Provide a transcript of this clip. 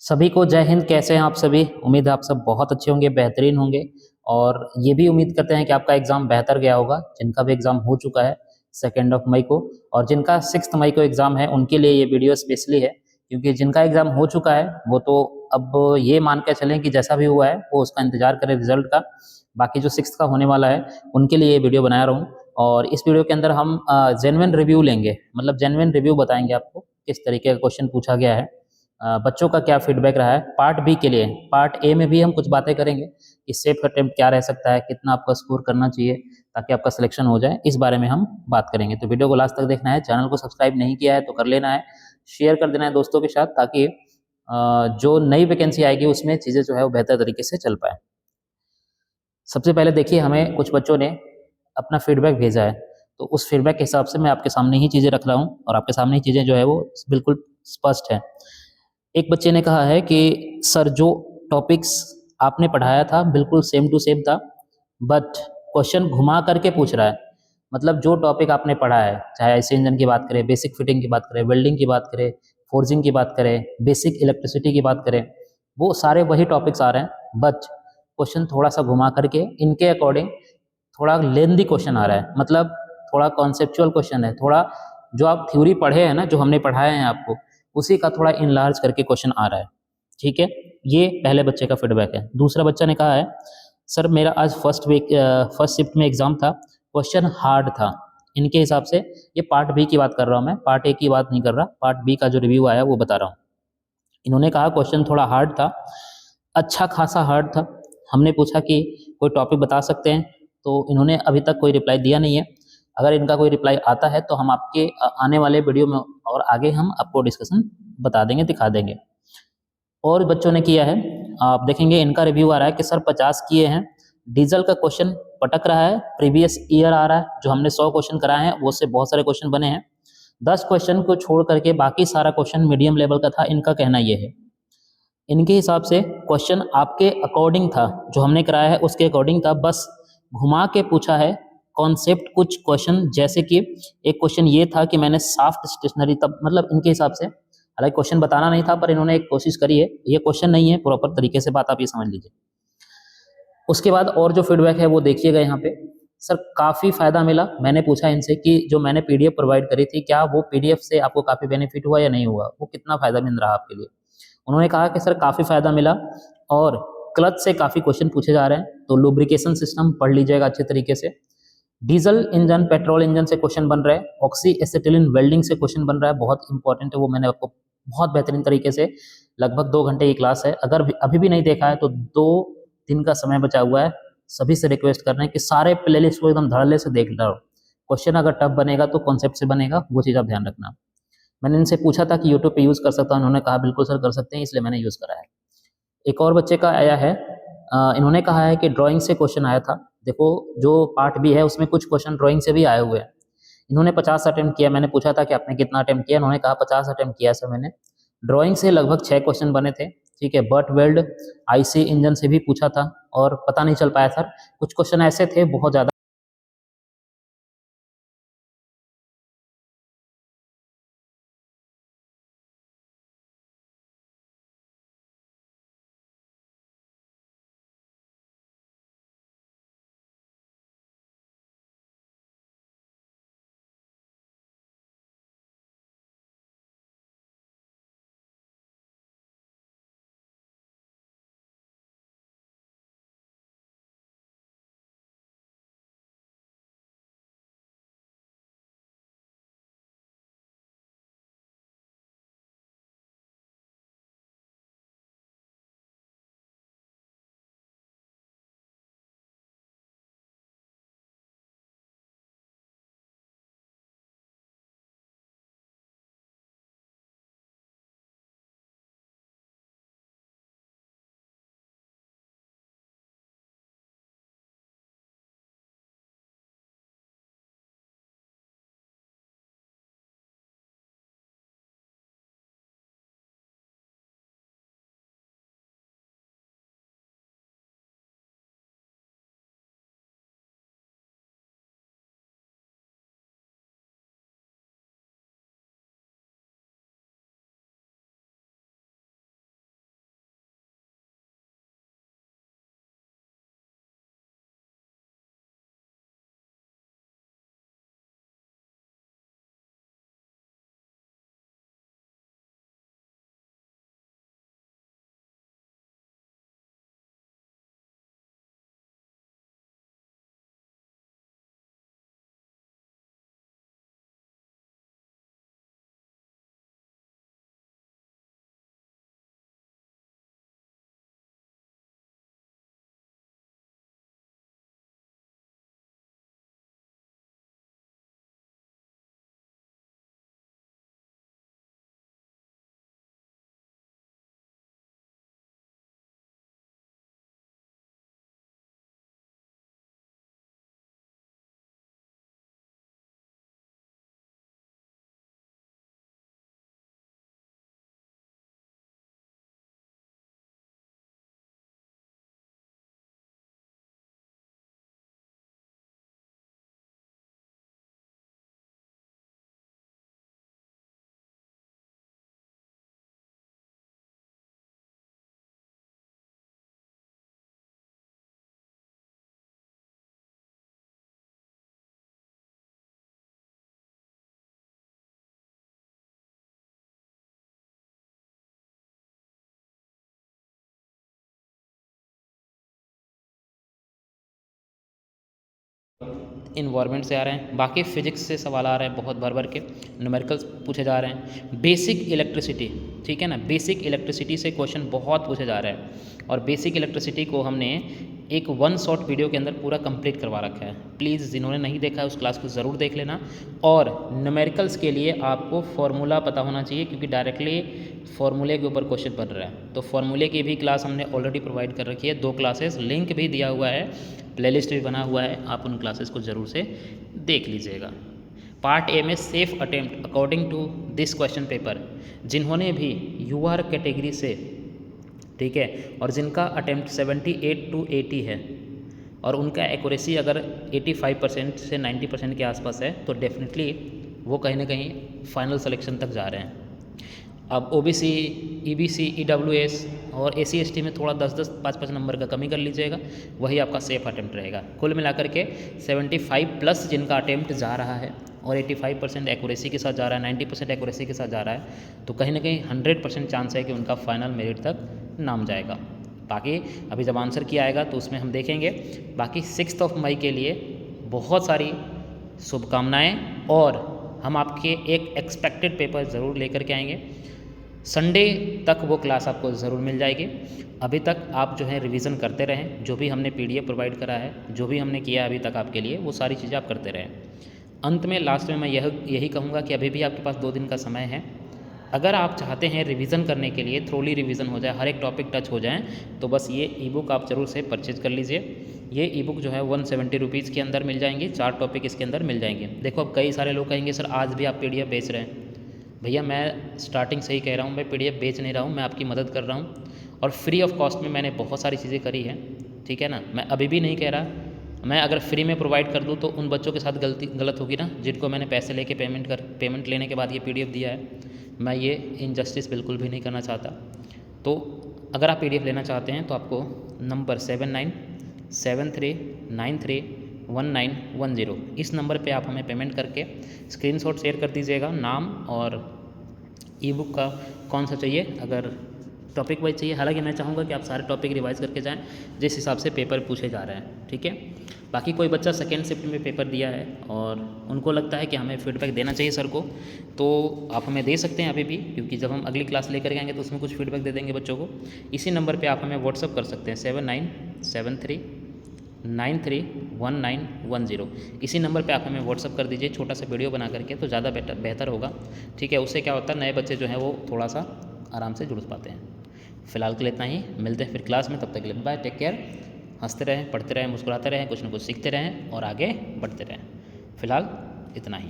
सभी को जय हिंद। कैसे हैं आप सभी? उम्मीद है आप सब बहुत अच्छे होंगे, बेहतरीन होंगे। और ये भी उम्मीद करते हैं कि आपका एग्ज़ाम बेहतर गया होगा, जिनका भी एग्ज़ाम हो चुका है 2 मई को। और जिनका 6 मई को एग्ज़ाम है उनके लिए ये वीडियो स्पेशली है, क्योंकि जिनका एग्ज़ाम हो चुका है वो तो अब ये मान के चलें कि जैसा भी हुआ है वो उसका इंतज़ार करें रिजल्ट का। बाकी जो 6 का होने वाला है उनके लिए ये वीडियो बना रहा हूँ। और इस वीडियो के अंदर हम जेन्युइन रिव्यू लेंगे, मतलब जेन्युइन रिव्यू बताएंगे आपको किस तरीके का क्वेश्चन पूछा गया है, बच्चों का क्या फीडबैक रहा है। पार्ट बी के लिए, पार्ट ए में भी हम कुछ बातें करेंगे कि सेफ अटेम्प्ट क्या रह सकता है, कितना आपका स्कोर करना चाहिए ताकि आपका सिलेक्शन हो जाए, इस बारे में हम बात करेंगे। तो वीडियो को लास्ट तक देखना है। चैनल को सब्सक्राइब नहीं किया है तो कर लेना है, शेयर कर देना है दोस्तों के साथ, ताकि जो नई वैकेंसी आएगी उसमें चीज़ें जो है वो बेहतर तरीके से चल पाए। सबसे पहले देखिए, हमें कुछ बच्चों ने अपना फीडबैक भेजा है, तो उस फीडबैक के हिसाब से मैं आपके सामने ही चीज़ें रख रहा हूँ और आपके सामने ही चीज़ें जो है वो बिल्कुल स्पष्ट है। एक बच्चे ने कहा है कि सर, जो टॉपिक्स आपने पढ़ाया था बिल्कुल सेम टू सेम था, बट क्वेश्चन घुमा करके पूछ रहा है। मतलब जो टॉपिक आपने पढ़ा है, चाहे आईसी इंजन की बात करें, बेसिक फिटिंग की बात करें, वेल्डिंग की बात करें, फोर्जिंग की बात करें, बेसिक इलेक्ट्रिसिटी की बात करें, वो सारे वही टॉपिक्स आ रहे हैं, बट क्वेश्चन थोड़ा सा घुमा करके इनके अकॉर्डिंग थोड़ा लेंदी क्वेश्चन आ रहा है। मतलब थोड़ा कॉन्सेप्चुअल क्वेश्चन है, थोड़ा जो आप थ्योरी पढ़े हैं ना, जो हमने पढ़ाए हैं आपको, उसी का थोड़ा इनलार्ज करके क्वेश्चन आ रहा है। ठीक है, ये पहले बच्चे का फीडबैक है। दूसरा बच्चा ने कहा है, सर मेरा आज फर्स्ट शिफ्ट में एग्जाम था, क्वेश्चन हार्ड था। इनके हिसाब से, ये पार्ट बी की बात कर रहा हूँ मैं, पार्ट ए की बात नहीं कर रहा, पार्ट बी का जो रिव्यू आया वो बता रहा हूँ। इन्होंने कहा क्वेश्चन थोड़ा हार्ड था, अच्छा खासा हार्ड था। हमने पूछा कि कोई टॉपिक बता सकते हैं, तो इन्होंने अभी तक कोई रिप्लाई दिया नहीं है। अगर इनका कोई रिप्लाई आता है तो हम आपके आने वाले वीडियो में और आगे हम आपको डिस्कशन बता देंगे, दिखा देंगे। और बच्चों ने किया है, आप देखेंगे इनका रिव्यू आ रहा है कि सर 50 किए हैं, डीजल का क्वेश्चन पटक रहा है, प्रीवियस ईयर आ रहा है, जो हमने 100 क्वेश्चन कराए हैं वो से बहुत सारे क्वेश्चन बने हैं। 10 क्वेश्चन को छोड़ करके बाकी सारा क्वेश्चन मीडियम लेवल का था, इनका कहना ये है। इनके हिसाब से क्वेश्चन आपके अकॉर्डिंग था, जो हमने कराया है उसके अकॉर्डिंग था, बस घुमा के पूछा है कॉन्सेप्ट कुछ क्वेश्चन। जैसे कि एक क्वेश्चन ये था कि मैंने सॉफ्ट स्टेशनरी, तब मतलब इनके हिसाब से, हालांकि क्वेश्चन बताना नहीं था पर इन्होंने एक कोशिश करी है, ये क्वेश्चन नहीं है प्रॉपर तरीके से, बात आप ये समझ लीजिए। उसके बाद और जो फीडबैक है वो देखिएगा यहाँ पे। सर काफ़ी फ़ायदा मिला। मैंने पूछा इनसे कि जो मैंने पीडीएफ प्रोवाइड करी थी, क्या वो पीडीएफ से आपको काफ़ी बेनिफिट हुआ या नहीं हुआ, वो कितना फ़ायदा मिल रहा आपके लिए। उन्होंने कहा कि सर काफ़ी फ़ायदा मिला, और क्लच से काफ़ी क्वेश्चन पूछे जा रहे हैं, तो लुब्रिकेशन सिस्टम पढ़ लीजिएगा अच्छे तरीके से। डीजल इंजन, पेट्रोल इंजन से क्वेश्चन बन रहे हैं, ऑक्सी एसिटिलीन वेल्डिंग से क्वेश्चन बन रहा है, बहुत इंपॉर्टेंट है वो, मैंने आपको बहुत बेहतरीन तरीके से, लगभग 2 घंटे की क्लास है, अगर अभी भी नहीं देखा है तो 2 दिन का समय बचा हुआ है। सभी से रिक्वेस्ट कर रहे हैं कि सारे प्लेलिस्ट को एकदम धड़ल्ले से देख लो। क्वेश्चन अगर टफ बनेगा तो कॉन्सेप्ट से बनेगा, वो चीज़ आप ध्यान रखना। मैंने इनसे पूछा था कि यूट्यूब पे यूज़ कर सकता हूँ, उन्होंने कहा बिल्कुल सर कर सकते हैं, इसलिए मैंने यूज़ करा है। एक और बच्चे का आया है, इन्होंने कहा है कि ड्राइंग से क्वेश्चन आया था। देखो, जो पार्ट बी है उसमें कुछ क्वेश्चन ड्राइंग से भी आए हुए हैं। इन्होंने 50 अटेम्प्ट किया। मैंने पूछा था कि आपने कितना अटेम्प्ट किया, उन्होंने कहा 50 अटेम्प्ट किया सर मैंने। ड्राइंग से लगभग 6 क्वेश्चन बने थे। ठीक है, बट वेल्ड, आईसी इंजन से भी पूछा था और पता नहीं चल पाया सर। कुछ क्वेश्चन ऐसे थे बहुत ज़्यादा इन्वायरमेंट से आ रहे हैं, बाकी फिजिक्स से सवाल आ रहे हैं बहुत भर भर के, न्यूमेरिकल्स पूछे जा रहे हैं, बेसिक इलेक्ट्रिसिटी, ठीक है ना, बेसिक इलेक्ट्रिसिटी से क्वेश्चन बहुत पूछे जा रहे हैं। और बेसिक इलेक्ट्रिसिटी को हमने एक 1 शॉट वीडियो के अंदर पूरा कंप्लीट करवा रखा है। प्लीज़ जिन्होंने नहीं देखा है उस क्लास को ज़रूर देख लेना। और न्यूमेरिकल्स के लिए आपको फार्मूला पता होना चाहिए, क्योंकि डायरेक्टली फार्मूले के ऊपर क्वेश्चन बन रहा है। तो फार्मूले की भी क्लास हमने ऑलरेडी प्रोवाइड कर रखी है, 2 क्लासेस, लिंक भी दिया हुआ है, प्लेलिस्ट भी बना हुआ है, आप उन क्लासेस को ज़रूर से देख लीजिएगा। पार्ट ए में safe attempt according to this question paper, जिन्होंने भी यूआर कैटेगरी से, ठीक है, और जिनका अटेम्प्ट 78 to 80 है और उनका एक्यूरेसी अगर 85% से 90% के आसपास है, तो डेफिनेटली वो कहीं ना कहीं फाइनल सिलेक्शन तक जा रहे हैं। अब ओबीसी, ईबीसी, ईडब्ल्यूएस और एसी एसटी में थोड़ा 10-10, 5-5 नंबर का कमी कर लीजिएगा, वही आपका सेफ अटेम्प्ट रहेगा। कुल मिलाकर के 75+ जिनका अटेम्प्ट जा रहा है और 85% एक्यूरेसी के साथ जा रहा है, 90% एक्यूरेसी के साथ जा रहा है, तो कहीं ना कहीं 100% चांस है कि उनका फाइनल मेरिट तक नाम जाएगा। बाकी अभी जब आंसर किया आएगा तो उसमें हम देखेंगे। बाकी 6 मई के लिए बहुत सारी शुभकामनाएँ, और हम आपके एक एक्सपेक्टेड पेपर ज़रूर लेकर के आएंगे। संडे तक वो क्लास आपको ज़रूर मिल जाएगी। अभी तक आप जो है रिवीजन करते रहें, जो भी हमने पीडीएफ प्रोवाइड करा है, जो भी हमने किया अभी तक आपके लिए, वो सारी चीज़ें आप करते रहें। अंत में लास्ट में मैं यही कहूँगा कि अभी भी आपके पास 2 दिन का समय है। अगर आप चाहते हैं रिवीजन करने के लिए, थ्रोली रिवीजन हो जाए, हर एक टॉपिक टच हो जाए, तो बस ये ई बुक आप ज़रूर से परचेज कर लीजिए। ये ई बुक जो है 170 रुपीज़ के अंदर मिल जाएंगे, 4 टॉपिक इसके अंदर मिल जाएंगे। देखो अब कई सारे लोग कहेंगे सर आज भी आप पीडीएफ बेच रहे हैं। भैया मैं स्टार्टिंग से ही कह रहा हूँ, मैं पीडीएफ बेच नहीं रहा हूँ, मैं आपकी मदद कर रहा हूँ, और फ्री ऑफ कॉस्ट में मैंने बहुत सारी चीज़ें करी हैं, ठीक है ना। मैं अभी भी नहीं कह रहा, मैं अगर फ्री में प्रोवाइड कर दूँ तो उन बच्चों के साथ गलत होगी ना, जिनको मैंने पैसे लेके पेमेंट लेने के बाद ये पीडीएफ दिया है। मैं ये इनजस्टिस बिल्कुल भी नहीं करना चाहता। तो अगर आप पीडीएफ लेना चाहते हैं तो आपको नंबर 7973931910 इस नंबर पे आप हमें पेमेंट करके स्क्रीनशॉट शेयर कर दीजिएगा, नाम और ई बुक का कौन सा चाहिए, अगर टॉपिक वाइज चाहिए। हालांकि मैं चाहूँगा कि आप सारे टॉपिक रिवाइज करके जाएं जिस हिसाब से पेपर पूछे जा रहे हैं, ठीक है। बाकी कोई बच्चा सेकेंड शिफ्ट में पेपर दिया है और उनको लगता है कि हमें फीडबैक देना चाहिए सर को, तो आप हमें दे सकते हैं अभी भी, क्योंकि जब हम अगली क्लास लेकर आएंगे तो उसमें कुछ फीडबैक दे देंगे बच्चों को। इसी नंबर पे आप हमें व्हाट्सअप कर सकते हैं 7973931910। इसी नंबर पे आप हमें व्हाट्सअप कर दीजिए छोटा सा वीडियो बना करके, तो ज़्यादा बेहतर होगा, ठीक है। उससे क्या होता है, नए बच्चे जो हैं वो थोड़ा सा आराम से जुड़ पाते हैं। फिलहाल के लिए इतना ही, मिलते हैं फिर क्लास में, तब तक के लिए बाय, टेक केयर। हंसते रहें, पढ़ते रहें, मुस्कुराते रहें, कुछ ना कुछ सीखते रहें और आगे बढ़ते रहें। फिलहाल इतना ही।